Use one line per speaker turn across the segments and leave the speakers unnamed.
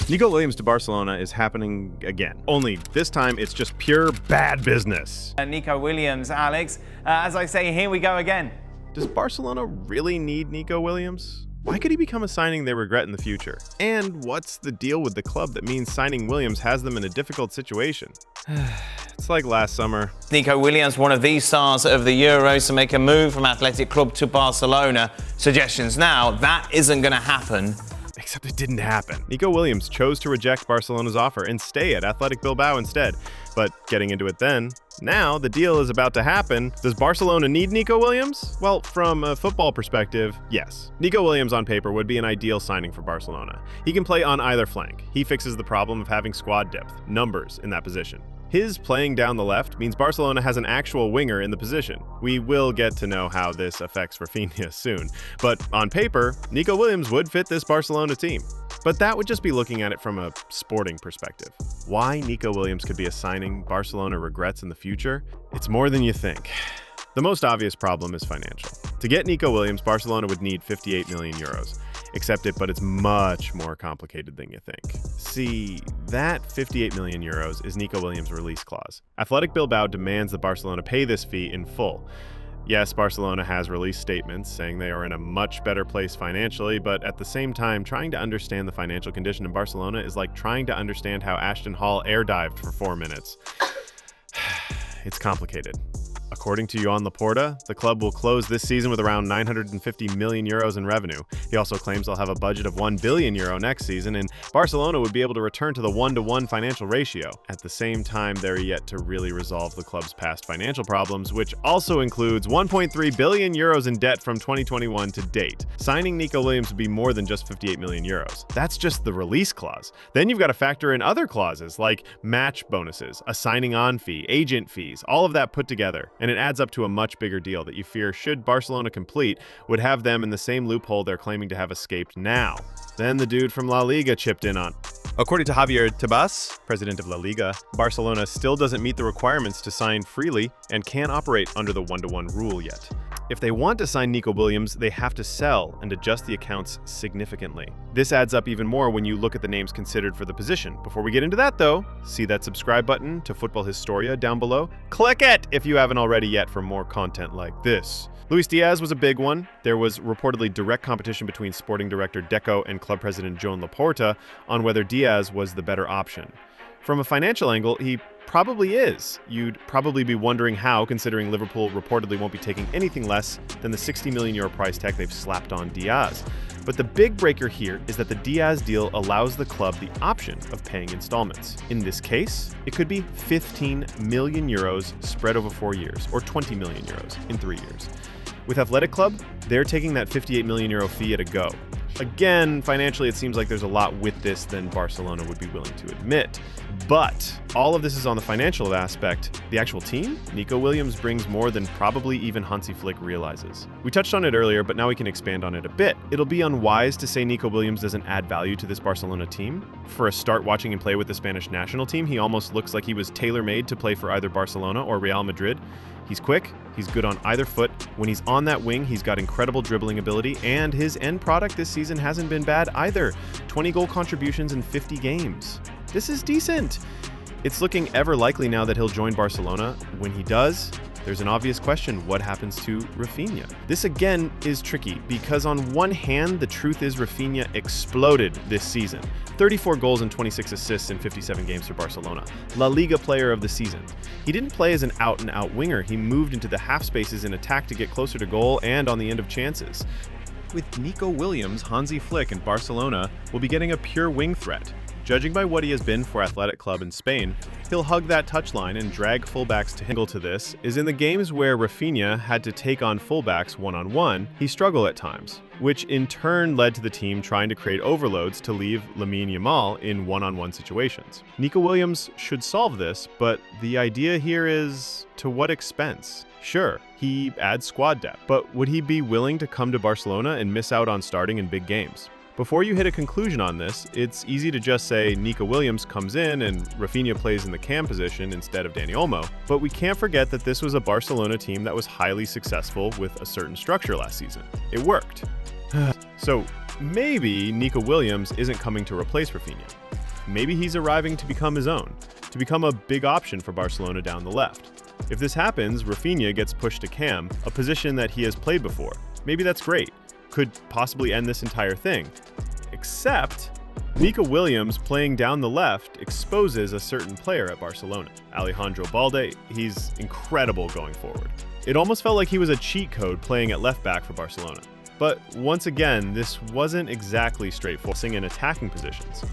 Nico Williams to Barcelona is happening again. Only this time it's just pure bad business.
Nico Williams, Alex. As I say, here we go again.
Does Barcelona really need Nico Williams? Why could he become a signing they regret in the future? And what's the deal with the club that means signing Williams has them in a difficult situation? It's like last summer.
Nico Williams, one of the stars of the Euros, to make a move from Athletic Club to Barcelona. Suggestions now, that isn't going to happen.
Except it didn't happen. Nico Williams chose to reject Barcelona's offer and stay at Athletic Bilbao instead. But getting into it then, now the deal is about to happen. Does Barcelona need Nico Williams? Well, from a football perspective, yes. Nico Williams on paper would be an ideal signing for Barcelona. He can play on either flank. He fixes the problem of having squad depth, numbers in that position. His playing down the left means Barcelona has an actual winger in the position. We will get to know how this affects Raphinha soon, but on paper, Nico Williams would fit this Barcelona team. But that would just be looking at it from a sporting perspective. Why Nico Williams could be a signing Barcelona regrets in the future? It's more than you think. The most obvious problem is financial. To get Nico Williams, Barcelona would need 58 million euros. Accept it, but it's much more complicated than you think. See, that 58 million euros is Nico Williams' release clause. Athletic Bilbao demands that Barcelona pay this fee in full. Yes, Barcelona has released statements saying they are in a much better place financially, but at the same time, trying to understand the financial condition in Barcelona is like trying to understand how Ashton Hall air dived for 4 minutes. It's complicated. According to Joan Laporta, the club will close this season with around 950 million euros in revenue. He also claims they'll have a budget of 1 billion euro next season, and Barcelona would be able to return to the 1-to-1 financial ratio. At the same time, they're yet to really resolve the club's past financial problems, which also includes 1.3 billion euros in debt from 2021 to date. Signing Nico Williams would be more than just 58 million euros. That's just the release clause. Then you've got to factor in other clauses like match bonuses, a signing on fee, agent fees, all of that put together. And it adds up to a much bigger deal that you fear, should Barcelona complete, would have them in the same loophole they're claiming to have escaped now. Then the dude from La Liga chipped in on. According to Javier Tebas, president of La Liga, Barcelona still doesn't meet the requirements to sign freely and can't operate under the 1-to-1 rule yet. If they want to sign Nico Williams, they have to sell and adjust the accounts significantly. This adds up even more when you look at the names considered for the position. Before we get into that though, see that subscribe button to Football Historia down below? Click it if you haven't already yet for more content like this. Luis Diaz was a big one. There was reportedly direct competition between sporting director Deco and club president Joan Laporta on whether Diaz was the better option. From a financial angle, he probably is. You'd probably be wondering how, considering Liverpool reportedly won't be taking anything less than the 60 million euro price tag they've slapped on Diaz. But the big breaker here is that the Diaz deal allows the club the option of paying installments. In this case, it could be 15 million euros spread over 4 years, or 20 million euros in 3 years. With Athletic Club, they're taking that 58 million euro fee at a go. Again, financially, it seems like there's a lot with this than Barcelona would be willing to admit. But all of this is on the financial aspect. The actual team? Nico Williams brings more than probably even Hansi Flick realizes. We touched on it earlier, but now we can expand on it a bit. It'll be unwise to say Nico Williams doesn't add value to this Barcelona team. For a start, watching him play with the Spanish national team, he almost looks like he was tailor-made to play for either Barcelona or Real Madrid. He's quick, he's good on either foot. When he's on that wing, he's got incredible dribbling ability, and his end product this season hasn't been bad either. 20 goal contributions in 50 games. This is decent. It's looking ever likely now that he'll join Barcelona. When he does, there's an obvious question: what happens to Raphinha? This again is tricky because on one hand, the truth is Raphinha exploded this season. 34 goals and 26 assists in 57 games for Barcelona. La Liga player of the season. He didn't play as an out-and-out winger. He moved into the half spaces in attack to get closer to goal and on the end of chances. With Nico Williams, Hansi Flick and Barcelona will be getting a pure wing threat. Judging by what he has been for Athletic Club in Spain, he'll hug that touchline and drag fullbacks to angle to this is in the games where Raphinha had to take on fullbacks one-on-one, he struggled at times, which in turn led to the team trying to create overloads to leave Lamine Yamal in one-on-one situations. Nico Williams should solve this, but the idea here is, to what expense? Sure, he adds squad depth, but would he be willing to come to Barcelona and miss out on starting in big games? Before you hit a conclusion on this, it's easy to just say Nico Williams comes in and Raphinha plays in the cam position instead of Dani Olmo, but we can't forget that this was a Barcelona team that was highly successful with a certain structure last season. It worked. So maybe Nico Williams isn't coming to replace Raphinha. maybe he's arriving to become his own, to become a big option for Barcelona down the left. If this happens, Raphinha gets pushed to cam, a position that he has played before. Maybe that's great. Could possibly end this entire thing. Except, Nico Williams playing down the left exposes a certain player at Barcelona. Alejandro Balde, he's incredible going forward. It almost felt like he was a cheat code playing at left back for Barcelona. But once again, this wasn't exactly straightforward in attacking positions.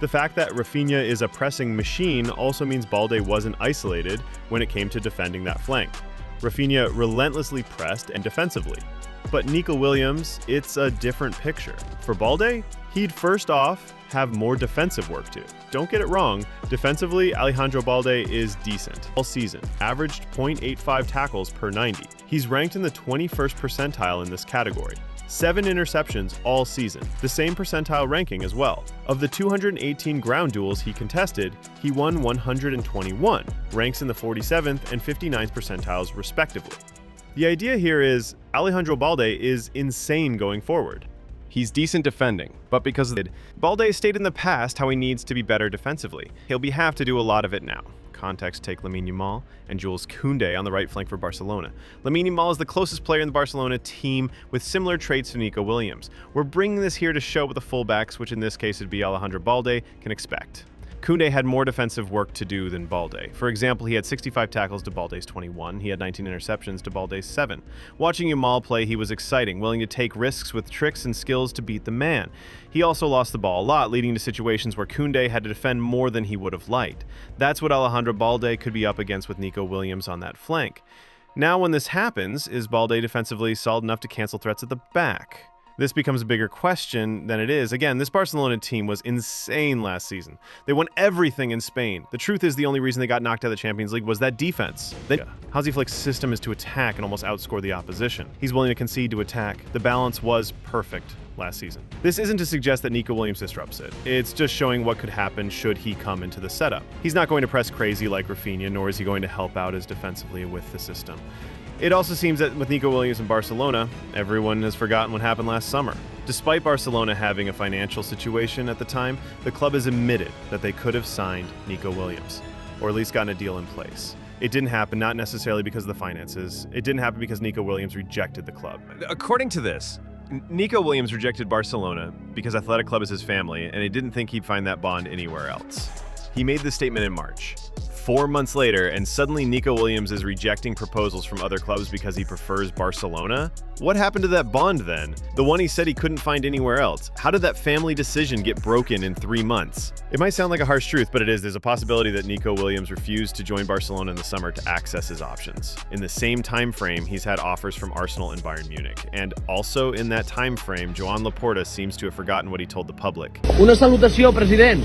The fact that Raphinha is a pressing machine also means Balde wasn't isolated when it came to defending that flank. Raphinha relentlessly pressed and defensively. But Nico Williams, it's a different picture. For Balde, he'd first off have more defensive work to. Don't get it wrong, defensively, Alejandro Balde is decent. All season, averaged 0.85 tackles per 90. He's ranked in the 21st percentile in this category. 7 interceptions all season, the same percentile ranking as well. Of the 218 ground duels he contested, he won 121, ranks in the 47th and 59th percentiles respectively. The idea here is Alejandro Balde is insane going forward. He's decent defending, but because of it, Balde stated in the past how he needs to be better defensively. He'll have to do a lot of it now. Context, take Lamine Yamal and Jules Koundé on the right flank for Barcelona. Lamine Yamal is the closest player in the Barcelona team with similar traits to Nico Williams. We're bringing this here to show what the fullbacks, which in this case would be Alejandro Balde, can expect. Koundé had more defensive work to do than Balde. For example, he had 65 tackles to Balde's 21. He had 19 interceptions to Balde's 7. Watching Yamal play, he was exciting, willing to take risks with tricks and skills to beat the man. He also lost the ball a lot, leading to situations where Koundé had to defend more than he would have liked. That's what Alejandro Balde could be up against with Nico Williams on that flank. Now when this happens, is Balde defensively solid enough to cancel threats at the back? This becomes a bigger question than it is. Again, this Barcelona team was insane last season. They won everything in Spain. The truth is the only reason they got knocked out of the Champions League was that defense. Hansi Flick's system is to attack and almost outscore the opposition. He's willing to concede to attack. The balance was perfect last season. This isn't to suggest that Nico Williams disrupts it. It's just showing what could happen should he come into the setup. He's not going to press crazy like Raphinha, nor is he going to help out as defensively with the system. It also seems that with Nico Williams in Barcelona, everyone has forgotten what happened last summer. Despite Barcelona having a financial situation at the time, the club has admitted that they could have signed Nico Williams, or at least gotten a deal in place. It didn't happen, not necessarily because of the finances. It didn't happen because Nico Williams rejected the club.
According to this, Nico Williams rejected Barcelona because Athletic Club is his family, and he didn't think he'd find that bond anywhere else. He made this statement in March. 4 months later, and suddenly Nico Williams is rejecting proposals from other clubs because he prefers Barcelona? What happened to that bond then? The one he said he couldn't find anywhere else? How did that family decision get broken in 3 months? It might sound like a harsh truth, but it is. There's a possibility that Nico Williams refused to join Barcelona in the summer to access his options. In the same time frame, he's had offers from Arsenal and Bayern Munich. And also in that time frame, Joan Laporta seems to have forgotten what he told the public.
Una salutació, president.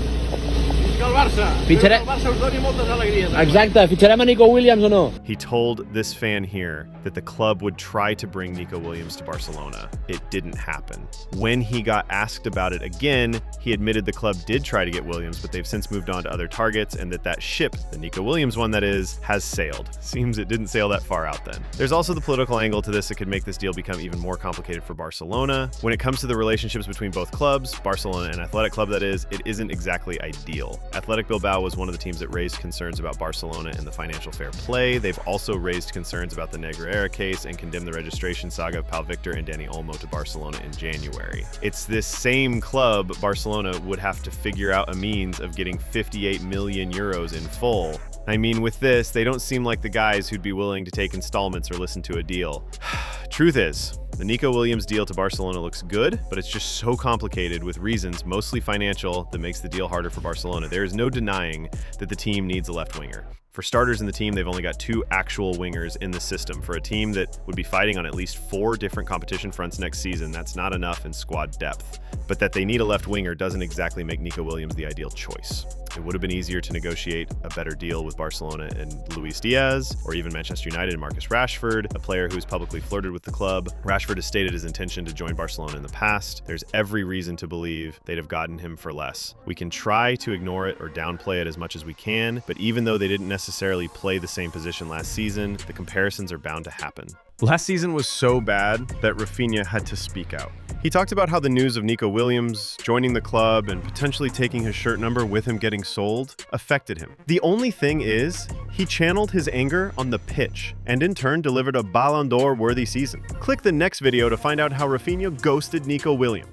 El Barça.
Fitxarem...
El Barça us doni moltes alegries.
Exacte, fitxarem a Nico Williams o no?
He told this fan here that the club would try to bring Nico Williams to Barcelona. It didn't happen. When he got asked about it again, he admitted the club did try to get Williams, but they've since moved on to other targets, and that ship, the Nico Williams one that is, has sailed. Seems it didn't sail that far out then. There's also the political angle to this that could make this deal become even more complicated for Barcelona. When it comes to the relationships between both clubs, Barcelona and Athletic Club that is, it isn't exactly ideal. Athletic Bilbao was one of the teams that raised concerns about Barcelona and the financial fair play. They've also raised concerns about the Negreira case and condemned the registration saga of Pau Victor and Dani Olmo to Barcelona in January. It's this same club, Barcelona, would have to figure out a means of getting 58 million euros in full. I mean, with this, they don't seem like the guys who'd be willing to take installments or listen to a deal. Truth is, the Nico Williams deal to Barcelona looks good, but it's just so complicated with reasons mostly financial that makes the deal harder for Barcelona. There is no denying that the team needs a left winger. For starters in the team, they've only got 2 actual wingers in the system. For a team that would be fighting on at least 4 different competition fronts next season, that's not enough in squad depth. But that they need a left winger doesn't exactly make Nico Williams the ideal choice. It would have been easier to negotiate a better deal with Barcelona and Luis Diaz, or even Manchester United and Marcus Rashford, a player who's publicly flirted with the club. Rashford has stated his intention to join Barcelona in the past. There's every reason to believe they'd have gotten him for less. We can try to ignore it or downplay it as much as we can, but even though they didn't necessarily play the same position last season, the comparisons are bound to happen.
Last season was so bad that Raphinha had to speak out.
He talked about how the news of Nico Williams joining the club and potentially taking his shirt number with him getting sold affected him. The only thing is, he channeled his anger on the pitch and in turn delivered a Ballon d'Or worthy season. Click the next video to find out how Raphinha ghosted Nico Williams.